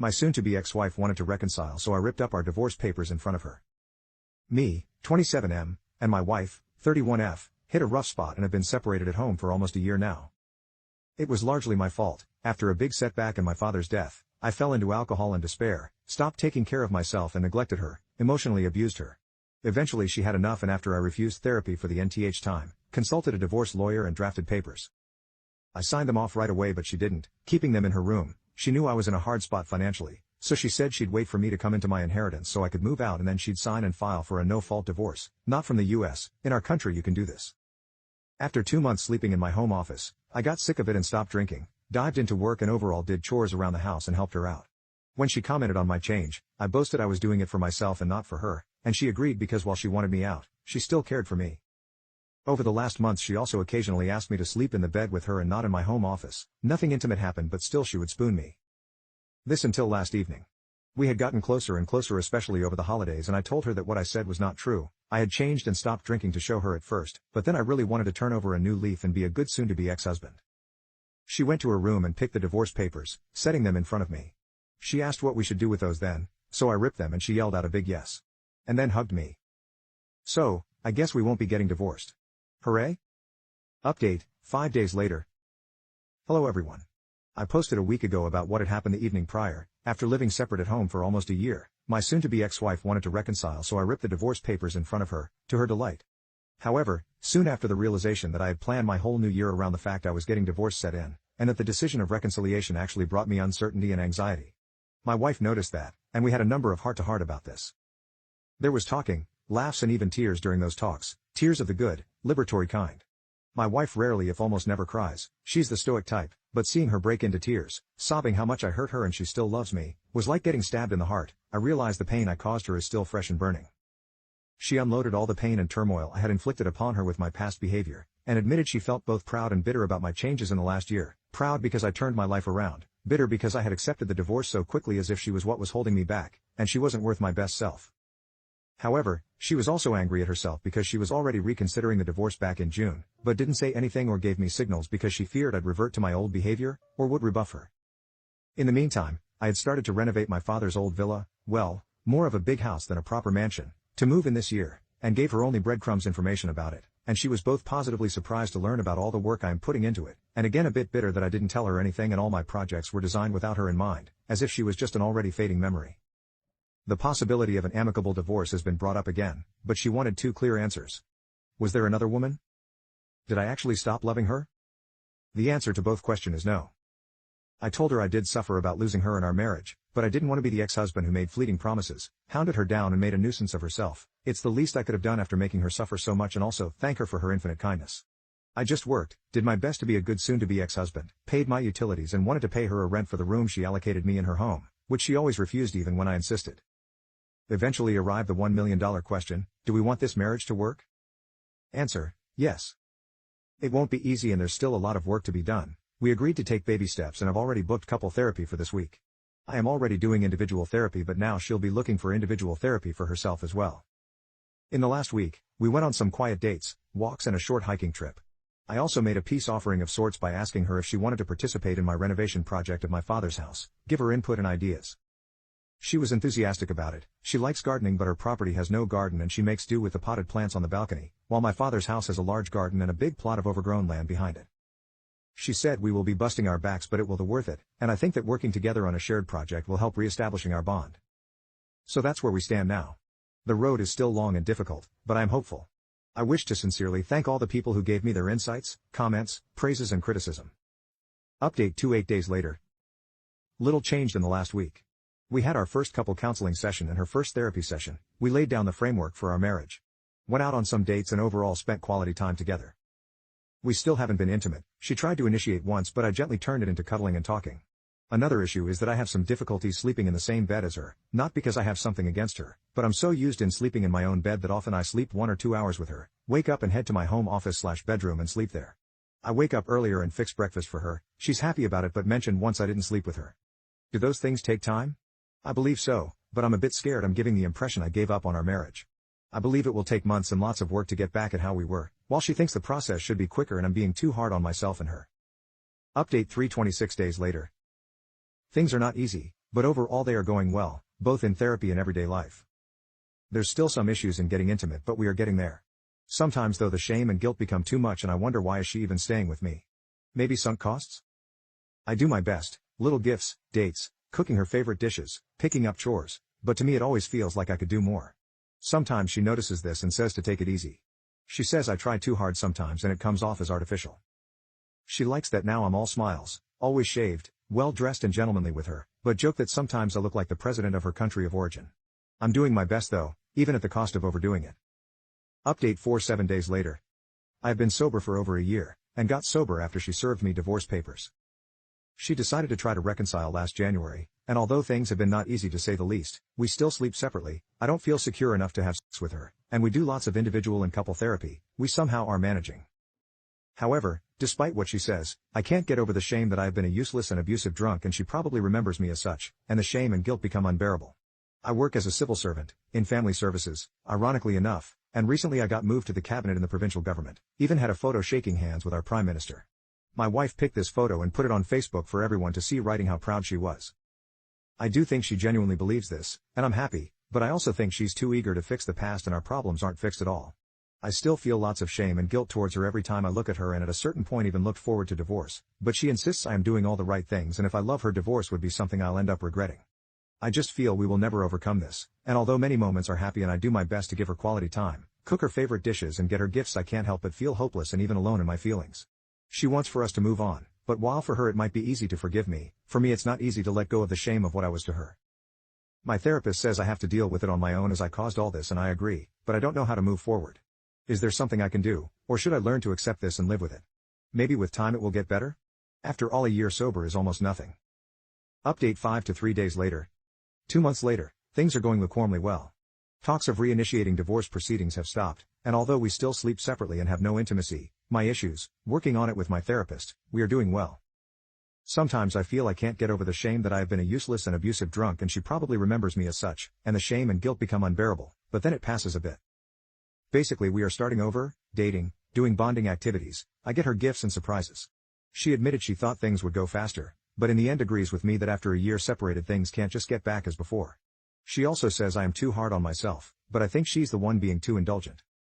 My soon-to-be ex-wife wanted to reconcile, so I ripped up our divorce papers in front of her. Me, 27M, and my wife, 31F, hit a rough spot and have been separated at home for almost a year now. It was largely my fault. After a big setback in my father's death, I fell into alcohol and despair, stopped taking care of myself and neglected her, emotionally abused her. Eventually she had enough, and after I refused therapy for the nth time, consulted a divorce lawyer and drafted papers. I signed them off right away, but she didn't, keeping them in her room. She knew I was in a hard spot financially, so she said she'd wait for me to come into my inheritance so I could move out, and then she'd sign and file for a no-fault divorce. Not from the US, in our country you can do this. After 2 months sleeping in my home office, I got sick of it and stopped drinking, dived into work and overall did chores around the house and helped her out. When she commented on my change, I boasted I was doing it for myself and not for her, and she agreed because while she wanted me out, she still cared for me. Over the last months she also occasionally asked me to sleep in the bed with her and not in my home office. Nothing intimate happened, but still she would spoon me. This until last evening. We had gotten closer and closer, especially over the holidays, and I told her that what I said was not true. I had changed and stopped drinking to show her at first, but then I really wanted to turn over a new leaf and be a good soon-to-be ex-husband. She went to her room and picked the divorce papers, setting them in front of me. She asked what we should do with those then, so I ripped them and she yelled out a big yes. And then hugged me. So, I guess we won't be getting divorced. Hooray? Update, 5 days later. Hello everyone. I posted a week ago about what had happened the evening prior. After living separate at home for almost a year, my soon-to-be ex-wife wanted to reconcile, so I ripped the divorce papers in front of her, to her delight. However, soon after the realization that I had planned my whole new year around the fact I was getting divorced set in, and that the decision of reconciliation actually brought me uncertainty and anxiety. My wife noticed that, and we had a number of heart-to-heart about this. There was talking, laughs and even tears during those talks, tears of the good, liberatory kind. My wife rarely if almost never cries, she's the stoic type, but seeing her break into tears, sobbing how much I hurt her and she still loves me, was like getting stabbed in the heart. I realized the pain I caused her is still fresh and burning. She unloaded all the pain and turmoil I had inflicted upon her with my past behavior, and admitted she felt both proud and bitter about my changes in the last year. Proud because I turned my life around, bitter because I had accepted the divorce so quickly as if she was what was holding me back, and she wasn't worth my best self. However, she was also angry at herself because she was already reconsidering the divorce back in June, but didn't say anything or gave me signals because she feared I'd revert to my old behavior, or would rebuff her. In the meantime, I had started to renovate my father's old villa, well, more of a big house than a proper mansion, to move in this year, and gave her only breadcrumbs information about it, and she was both positively surprised to learn about all the work I am putting into it, and again a bit bitter that I didn't tell her anything and all my projects were designed without her in mind, as if she was just an already fading memory. The possibility of an amicable divorce has been brought up again, but she wanted 2 clear answers. Was there another woman? Did I actually stop loving her? The answer to both questions is no. I told her I did suffer about losing her in our marriage, but I didn't want to be the ex-husband who made fleeting promises, hounded her down and made a nuisance of herself. It's the least I could have done after making her suffer so much, and also thank her for her infinite kindness. I just worked, did my best to be a good soon-to-be ex-husband, paid my utilities and wanted to pay her a rent for the room she allocated me in her home, which she always refused even when I insisted. Eventually arrived the $1 million question, do we want this marriage to work? Answer, yes. It won't be easy and there's still a lot of work to be done. We agreed to take baby steps and I've already booked couple therapy for this week. I am already doing individual therapy, but now she'll be looking for individual therapy for herself as well. In the last week, we went on some quiet dates, walks and a short hiking trip. I also made a peace offering of sorts by asking her if she wanted to participate in my renovation project of my father's house, give her input and ideas. She was enthusiastic about it. She likes gardening, but her property has no garden and she makes do with the potted plants on the balcony, while my father's house has a large garden and a big plot of overgrown land behind it. She said we will be busting our backs, but it will be worth it, and I think that working together on a shared project will help re-establishing our bond. So that's where we stand now. The road is still long and difficult, but I am hopeful. I wish to sincerely thank all the people who gave me their insights, comments, praises and criticism. Update 28 days later. Little changed in the last week. We had our first couple counseling session and her first therapy session. We laid down the framework for our marriage. Went out on some dates and overall spent quality time together. We still haven't been intimate. She tried to initiate once, but I gently turned it into cuddling and talking. Another issue is that I have some difficulty sleeping in the same bed as her, not because I have something against her, but I'm so used in sleeping in my own bed that often I sleep 1 or 2 hours with her, wake up and head to my home office/bedroom and sleep there. I wake up earlier and fix breakfast for her. She's happy about it but mentioned once I didn't sleep with her. Do those things take time? I believe so, but I'm a bit scared I'm giving the impression I gave up on our marriage. I believe it will take months and lots of work to get back at how we were, while she thinks the process should be quicker and I'm being too hard on myself and her. Update 326 days later. Things are not easy. But overall they are going well, both in therapy and everyday life. There's still some issues in getting intimate, but we are getting there. Sometimes though the shame and guilt become too much and I wonder why is she even staying with me? Maybe sunk costs? I do my best, little gifts, dates, cooking her favorite dishes, picking up chores, but to me it always feels like I could do more. Sometimes she notices this and says to take it easy. She says I try too hard sometimes and it comes off as artificial. She likes that now I'm all smiles, always shaved, well dressed and gentlemanly with her, but joke that sometimes I look like the president of her country of origin. I'm doing my best though, even at the cost of overdoing it. Update 7 days later. I have been sober for over a year, and got sober after she served me divorce papers. She decided to try to reconcile last January, and although things have been not easy to say the least, we still sleep separately, I don't feel secure enough to have sex with her, and we do lots of individual and couple therapy, we somehow are managing. However, despite what she says, I can't get over the shame that I have been a useless and abusive drunk and she probably remembers me as such, and the shame and guilt become unbearable. I work as a civil servant, in family services, ironically enough, and recently I got moved to the cabinet in the provincial government, even had a photo shaking hands with our Prime Minister. My wife picked this photo and put it on Facebook for everyone to see, writing how proud she was. I do think she genuinely believes this, and I'm happy, but I also think she's too eager to fix the past and our problems aren't fixed at all. I still feel lots of shame and guilt towards her every time I look at her, and at a certain point even looked forward to divorce, but she insists I am doing all the right things, and if I love her, divorce would be something I'll end up regretting. I just feel we will never overcome this, and although many moments are happy and I do my best to give her quality time, cook her favorite dishes and get her gifts, I can't help but feel hopeless and even alone in my feelings. She wants for us to move on, but while for her it might be easy to forgive me, for me it's not easy to let go of the shame of what I was to her. My therapist says I have to deal with it on my own as I caused all this, and I agree, but I don't know how to move forward. Is there something I can do, or should I learn to accept this and live with it? Maybe with time it will get better? After all, a year sober is almost nothing. Update 5 to 3 days later. 2 months later, things are going lukewarmly well. Talks of reinitiating divorce proceedings have stopped, and although we still sleep separately and have no intimacy, my issues, working on it with my therapist, we are doing well. Sometimes I feel I can't get over the shame that I have been a useless and abusive drunk and she probably remembers me as such, and the shame and guilt become unbearable, but then it passes a bit. Basically we are starting over, dating, doing bonding activities, I get her gifts and surprises. She admitted she thought things would go faster, but in the end agrees with me that after a year separated things can't just get back as before. She also says I am too hard on myself, but I think she's the one being too indulgent.